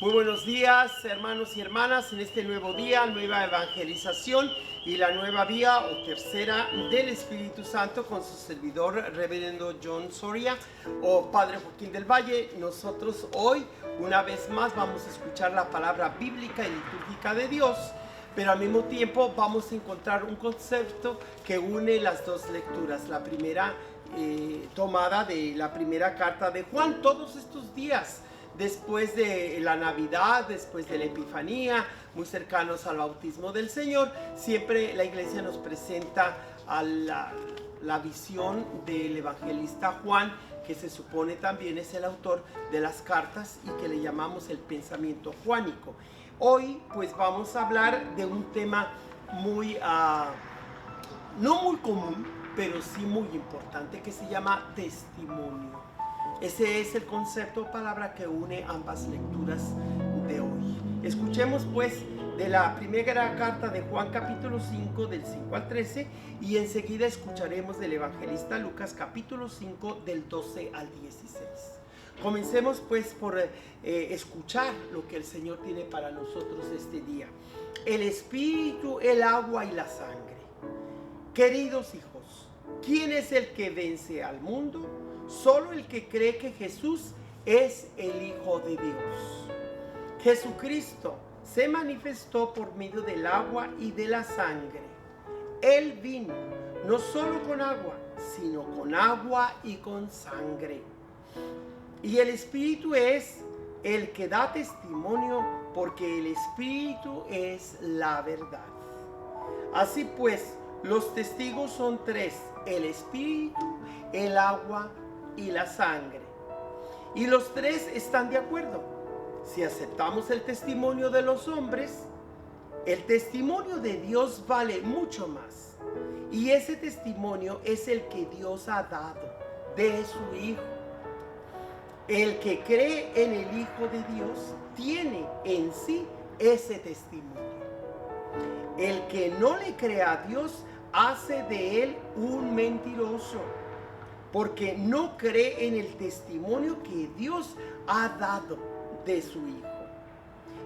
Muy buenos días, hermanos y hermanas, en este nuevo día, nueva evangelización y la nueva vía o tercera del Espíritu Santo con su servidor, reverendo John Soria o Padre Joaquín del Valle. Nosotros hoy, una vez más, vamos a escuchar la palabra bíblica y litúrgica de Dios, pero al mismo tiempo vamos a encontrar un concepto que une las dos lecturas. La primera tomada de la primera carta de Juan, todos estos días después de la Navidad, después de la Epifanía, muy cercanos al bautismo del Señor, siempre la iglesia nos presenta a la visión del evangelista Juan, que se supone también es el autor de las cartas y que le llamamos el pensamiento juánico. Hoy pues vamos a hablar de un tema muy, no muy común, pero sí muy importante, que se llama testimonio. Ese es el concepto o palabra que une ambas lecturas de hoy. Escuchemos pues de la primera carta de Juan capítulo 5 del 5 al 13 y enseguida escucharemos del evangelista Lucas capítulo 5 del 12 al 16. Comencemos pues por escuchar lo que el Señor tiene para nosotros este día. El espíritu, el agua y la sangre. Queridos hijos, ¿quién es el que vence al mundo? Solo el que cree que Jesús es el Hijo de Dios. Jesucristo se manifestó por medio del agua y de la sangre. Él vino no solo con agua, sino con agua y con sangre. Y el Espíritu es el que da testimonio, porque el Espíritu es la verdad. Así pues, los testigos son tres: el Espíritu, el agua y la sangre. Y los tres están de acuerdo. Si aceptamos el testimonio de los hombres, el testimonio de Dios vale mucho más. Y ese testimonio es el que Dios ha dado de su Hijo. El que cree en el Hijo de Dios tiene en sí ese testimonio. El que no le cree a Dios hace de él un mentiroso, porque no cree en el testimonio que Dios ha dado de su Hijo.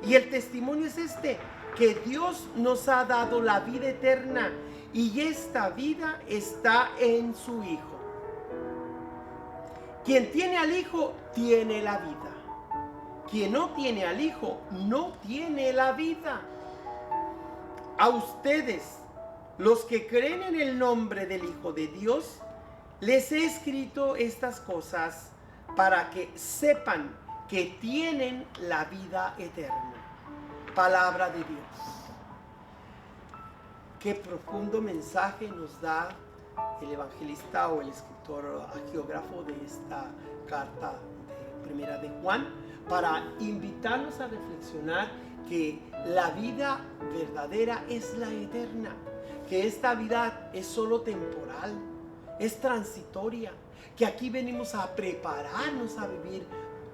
Y el testimonio es este, que Dios nos ha dado la vida eterna, y esta vida está en su Hijo. Quien tiene al Hijo tiene la vida. Quien no tiene al Hijo no tiene la vida. A ustedes, los que creen en el nombre del Hijo de Dios, les he escrito estas cosas para que sepan que tienen la vida eterna. Palabra de Dios. Qué profundo mensaje nos da el evangelista o el escritor hagiógrafo de esta carta de primera de Juan, para invitarnos a reflexionar que la vida verdadera es la eterna, que esta vida es solo temporal, es transitoria, que aquí venimos a prepararnos a vivir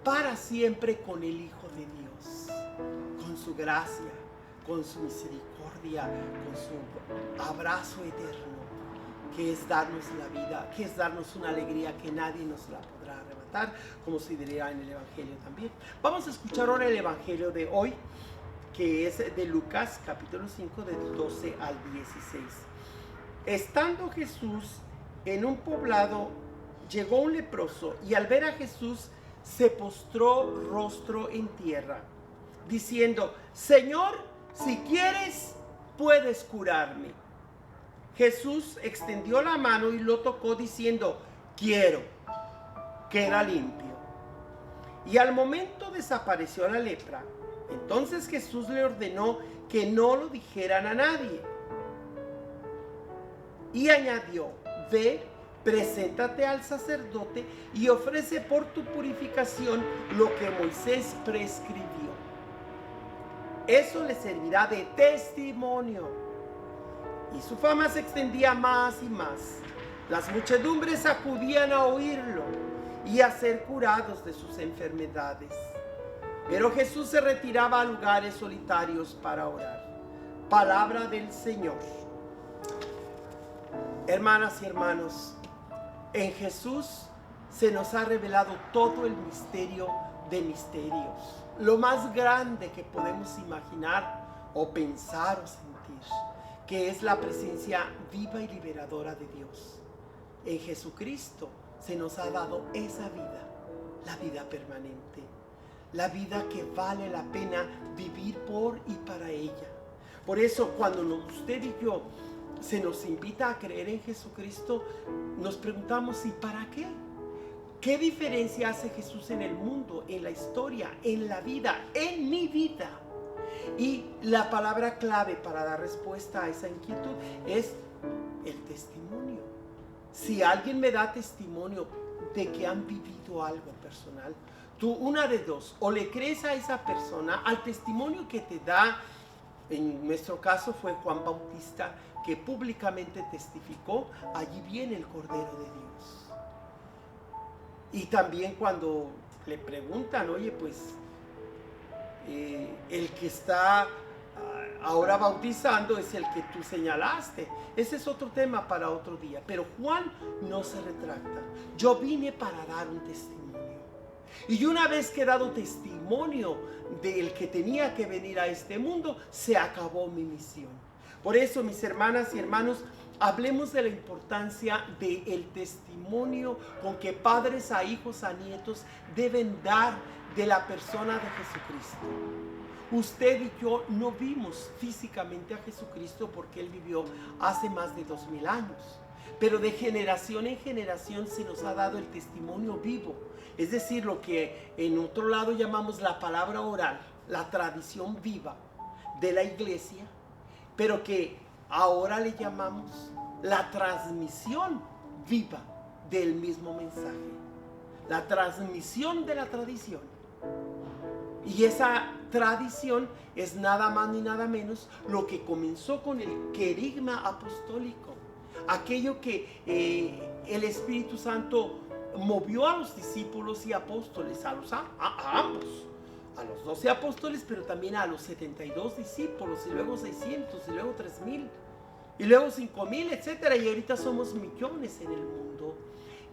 para siempre con el Hijo de Dios, con su gracia, con su misericordia, con su abrazo eterno, que es darnos la vida, que es darnos una alegría que nadie nos la podrá arrebatar, como se diría en el Evangelio también. Vamos a escuchar ahora el Evangelio de hoy, que es de Lucas capítulo 5 del 12 al 16. Estando Jesús en un poblado, llegó un leproso y al ver a Jesús se postró rostro en tierra, diciendo: Señor, si quieres, puedes curarme. Jesús extendió la mano y lo tocó diciendo: quiero, queda limpio. Y al momento desapareció la lepra. Entonces Jesús le ordenó que no lo dijeran a nadie. Y añadió: ve, preséntate al sacerdote y ofrece por tu purificación lo que Moisés prescribió. Eso le servirá de testimonio. Y su fama se extendía más y más. Las muchedumbres acudían a oírlo y a ser curados de sus enfermedades. Pero Jesús se retiraba a lugares solitarios para orar. Palabra del Señor. Hermanas y hermanos, en Jesús se nos ha revelado todo el misterio de misterios. lo más grande que podemos imaginar o pensar o sentir, que es la presencia viva y liberadora de Dios. En Jesucristo se nos ha dado esa vida, la vida permanente, la vida que vale la pena vivir por y para ella. Por eso cuando usted y yo se nos invita a creer en Jesucristo, nos preguntamos, ¿y para qué? ¿Qué diferencia hace Jesús en el mundo, en la historia, en la vida, en mi vida? Y la palabra clave para dar respuesta a esa inquietud es el testimonio. Si alguien me da testimonio de que han vivido algo personal, tú una de dos, o le crees a esa persona, al testimonio que te da. En nuestro caso fue Juan Bautista, que públicamente testificó, allí viene el Cordero de Dios. Y también cuando le preguntan, oye, pues el que está ahora bautizando es el que tú señalaste. Ese es otro tema para otro día. Pero Juan no se retracta. Yo vine para dar un testimonio. Y una vez que he dado testimonio del que tenía que venir a este mundo, se acabó mi misión. Por eso, mis hermanas y hermanos, hablemos de la importancia del testimonio con que padres a hijos, a nietos deben dar de la persona de Jesucristo. Usted y yo no vimos físicamente a Jesucristo porque Él vivió hace más de 2000 años. Pero de generación en generación se nos ha dado el testimonio vivo. Es decir, lo que en otro lado llamamos la palabra oral, la tradición viva de la iglesia, pero que ahora le llamamos la transmisión viva del mismo mensaje. La transmisión de la tradición. Y esa tradición es nada más ni nada menos lo que comenzó con el querigma apostólico. Aquello que el Espíritu Santo movió a los discípulos y apóstoles, a ambos, a los 12 apóstoles, pero también a los 72 discípulos, y luego 600, y luego 3000, y luego 5000, etcétera. Y ahorita somos millones en el mundo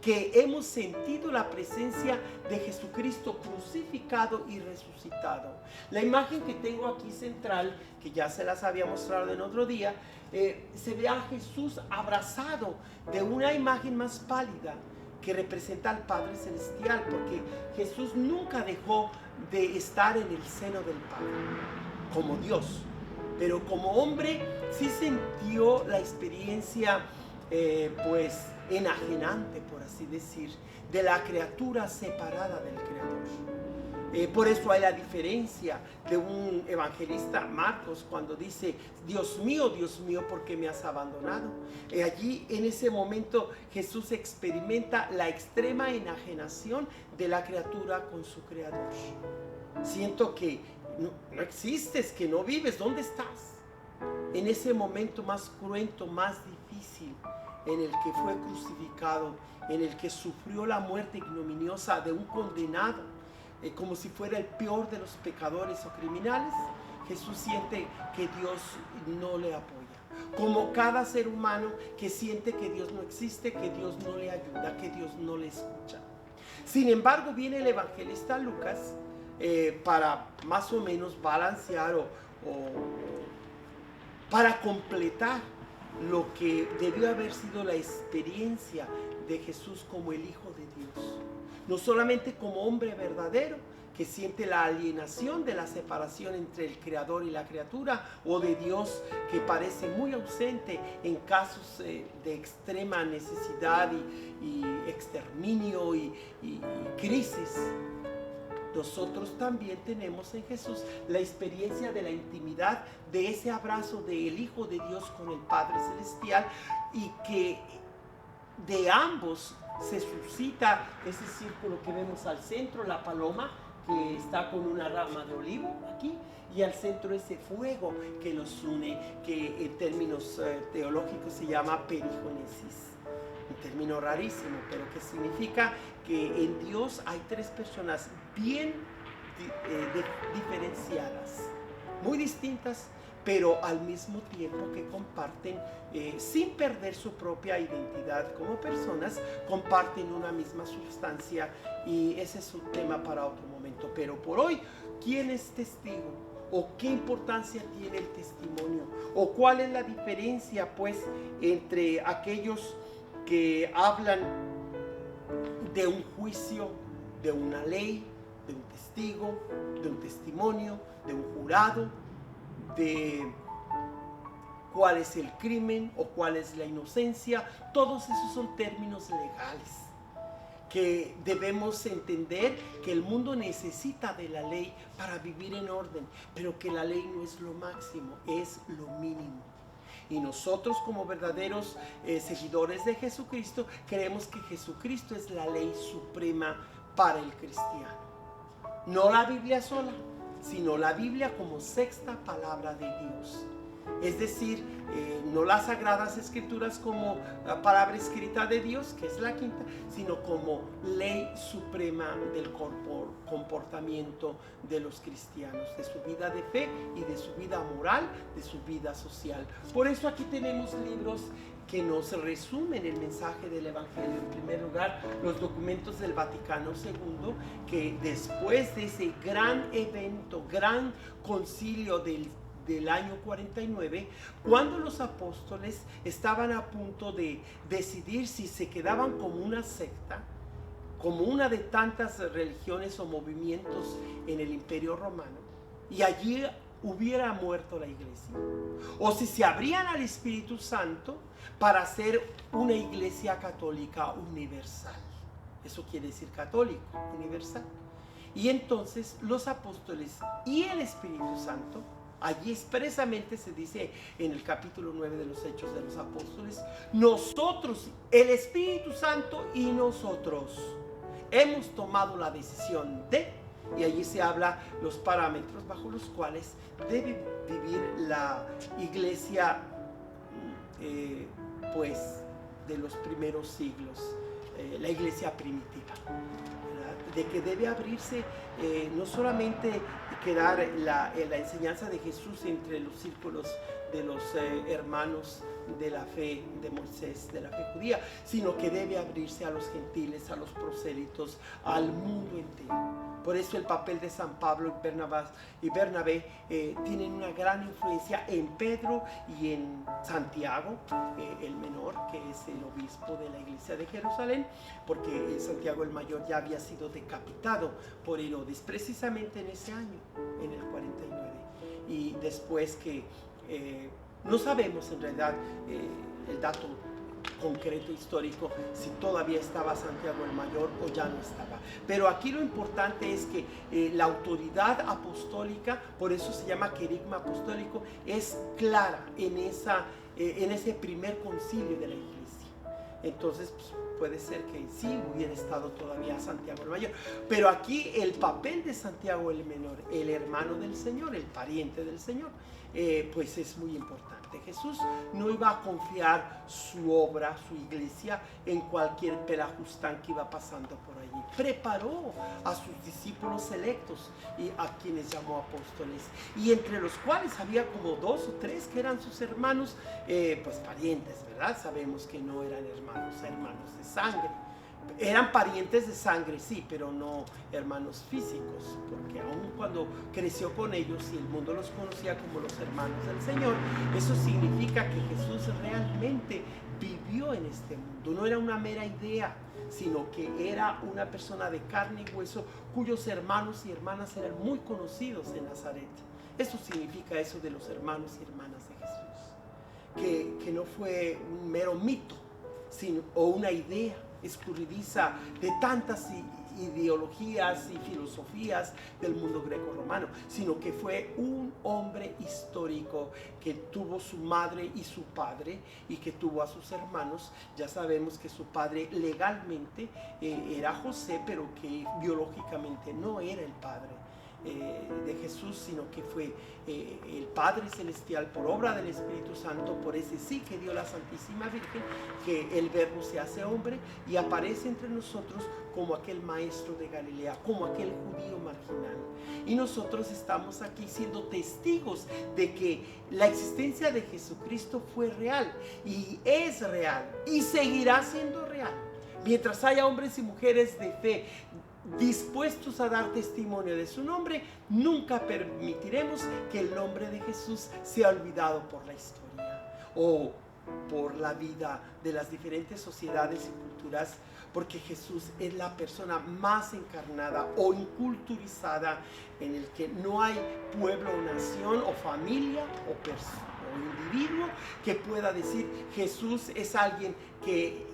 que hemos sentido la presencia de Jesucristo crucificado y resucitado. La imagen que tengo aquí central, que ya se las había mostrado en otro día, se ve a Jesús abrazado de una imagen más pálida que representa al Padre Celestial, porque Jesús nunca dejó de estar en el seno del Padre como Dios, pero como hombre sí sintió la experiencia pues enajenante, por así decir, de la criatura separada del Creador. Por eso hay la diferencia de un evangelista, Marcos, cuando dice, Dios mío, ¿por qué me has abandonado? Allí en ese momento Jesús experimenta la extrema enajenación de la criatura con su Creador. Siento que no existes, que no vives, ¿dónde estás? En ese momento más cruento, más difícil, en el que fue crucificado, en el que sufrió la muerte ignominiosa de un condenado, como si fuera el peor de los pecadores o criminales, Jesús siente que Dios no le apoya. Como cada ser humano que siente que Dios no existe, que Dios no le ayuda, que Dios no le escucha. Sin embargo, viene el evangelista Lucas para más o menos balancear o para completar lo que debió haber sido la experiencia de Jesús como el Hijo de Dios. No solamente como hombre verdadero que siente la alienación de la separación entre el Creador y la criatura, o de Dios que parece muy ausente en casos de extrema necesidad y exterminio y crisis. Nosotros también tenemos en Jesús la experiencia de la intimidad, de ese abrazo del Hijo de Dios con el Padre Celestial, y que de ambos se suscita ese círculo que vemos al centro, la paloma que está con una rama de olivo aquí, y al centro ese fuego que los une, que en términos teológicos se llama perigénesis. Un término rarísimo, pero que significa que en Dios hay tres personas bien diferenciadas, muy distintas, pero al mismo tiempo que comparten, sin perder su propia identidad como personas, comparten una misma sustancia, y ese es un tema para otro momento. Pero por hoy quién es testigo o qué importancia tiene el testimonio o cuál es la diferencia pues entre aquellos que hablan de un juicio, de una ley, de un testigo, de un testimonio, de un jurado, de cuál es el crimen o cuál es la inocencia. Todos esos son términos legales que debemos entender que el mundo necesita de la ley para vivir en orden, pero que la ley no es lo máximo, es lo mínimo. Y nosotros como verdaderos seguidores de Jesucristo creemos que Jesucristo es la ley suprema para el cristiano. No la Biblia sola, sino la Biblia como sexta palabra de Dios. Es decir, no las Sagradas Escrituras como palabra escrita de Dios, que es la quinta, sino como ley suprema del comportamiento de los cristianos, de su vida de fe y de su vida moral, de su vida social. Por eso aquí tenemos libros que nos resumen el mensaje del Evangelio. En primer lugar, los documentos del Vaticano II, que después de ese gran evento, gran concilio del año 49, cuando los apóstoles estaban a punto de decidir si se quedaban como una secta, como una de tantas religiones o movimientos en el Imperio Romano, y allí hubiera muerto la iglesia, o si se abrían al Espíritu Santo para ser una iglesia católica universal. Eso quiere decir católico, universal. Y entonces los apóstoles y el Espíritu Santo, allí expresamente se dice en el capítulo 9 de los Hechos de los Apóstoles, nosotros, el Espíritu Santo y nosotros, hemos tomado la decisión de, y allí se habla los parámetros bajo los cuales debe vivir la iglesia pues de los primeros siglos, la iglesia primitiva, ¿verdad? De que debe abrirse no solamente quedar la enseñanza de Jesús entre los círculos de los hermanos de la fe de Moisés, de la fe judía, sino que debe abrirse a los gentiles, a los prosélitos, al mundo entero. Por eso el papel de San Pablo y Bernabé tienen una gran influencia en Pedro y en Santiago, el menor, que es el obispo de la iglesia de Jerusalén, porque Santiago el mayor ya había sido decapitado por Herodes, precisamente en ese año, en el 49. Y después que no sabemos en realidad el dato concreto histórico si todavía estaba Santiago el Mayor o ya no estaba, pero aquí lo importante es que la autoridad apostólica, por eso se llama querigma apostólico, es clara en ese primer concilio de la iglesia. Entonces pues, puede ser que sí hubiera estado todavía Santiago el Mayor, pero aquí el papel de Santiago el Menor, el hermano del Señor, el pariente del Señor, pues es muy importante. Jesús no iba a confiar su obra, su iglesia, en cualquier pelajustán que iba pasando por allí. Preparó a sus discípulos selectos y a quienes llamó apóstoles, y entre los cuales había como 2 o 3 que eran sus hermanos, pues parientes, ¿verdad? Sabemos que no eran hermanos de sangre. Eran parientes de sangre, sí, pero no hermanos físicos, porque aun cuando creció con ellos y el mundo los conocía como los hermanos del Señor, eso significa que Jesús realmente vivió en este mundo. No era una mera idea, sino que era una persona de carne y hueso cuyos hermanos y hermanas eran muy conocidos en Nazaret. Eso significa eso de los hermanos y hermanas de Jesús, que no fue un mero mito, sino, o una idea escurridiza de tantas ideologías y filosofías del mundo greco-romano, sino que fue un hombre histórico que tuvo su madre y su padre y que tuvo a sus hermanos. Ya sabemos que su padre legalmente era José, pero que biológicamente no era el padre de Jesús, sino que fue el Padre Celestial por obra del Espíritu Santo, por ese sí que dio la Santísima Virgen, que el Verbo se hace hombre y aparece entre nosotros como aquel maestro de Galilea, como aquel judío marginal. Y nosotros estamos aquí siendo testigos de que la existencia de Jesucristo fue real y es real y seguirá siendo real mientras haya hombres y mujeres de fe dispuestos a dar testimonio de su nombre, nunca permitiremos que el nombre de Jesús sea olvidado por la historia o por la vida de las diferentes sociedades y culturas, porque Jesús es la persona más encarnada o inculturizada, en el que no hay pueblo o nación o familia o individuo que pueda decir Jesús es alguien que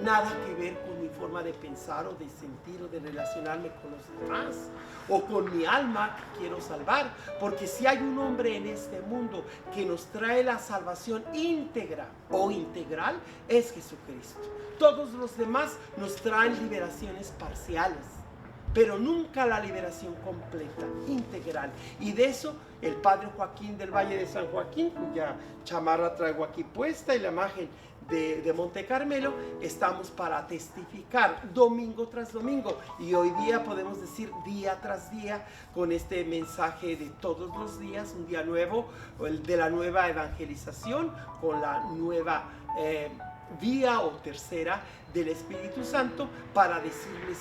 nada que ver con mi forma de pensar o de sentir o de relacionarme con los demás o con mi alma que quiero salvar, porque si hay un hombre en este mundo que nos trae la salvación íntegra o integral, es Jesucristo. Todos los demás nos traen liberaciones parciales, pero nunca la liberación completa, integral. Y de eso el padre Joaquín del Valle de San Joaquín, cuya chamarra traigo aquí puesta, y la imagen de Monte Carmelo, estamos para testificar domingo tras domingo, y hoy día podemos decir día tras día, con este mensaje de todos los días, un día nuevo, el de la nueva evangelización, con la nueva vía o tercera del Espíritu Santo, para decirles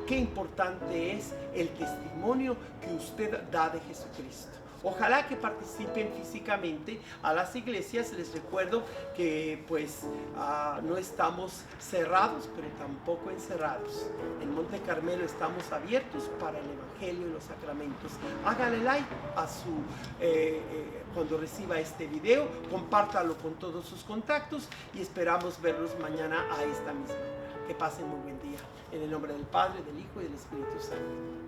qué importante es el testimonio que usted da de Jesucristo. Ojalá que participen físicamente a las iglesias. Les recuerdo que pues no estamos cerrados, pero tampoco encerrados. En Monte Carmelo estamos abiertos para el Evangelio y los sacramentos. Hágale like a cuando reciba este video, compártalo con todos sus contactos y esperamos verlos mañana a esta misma hora. Que pasen muy buen día. En el nombre del Padre, del Hijo y del Espíritu Santo.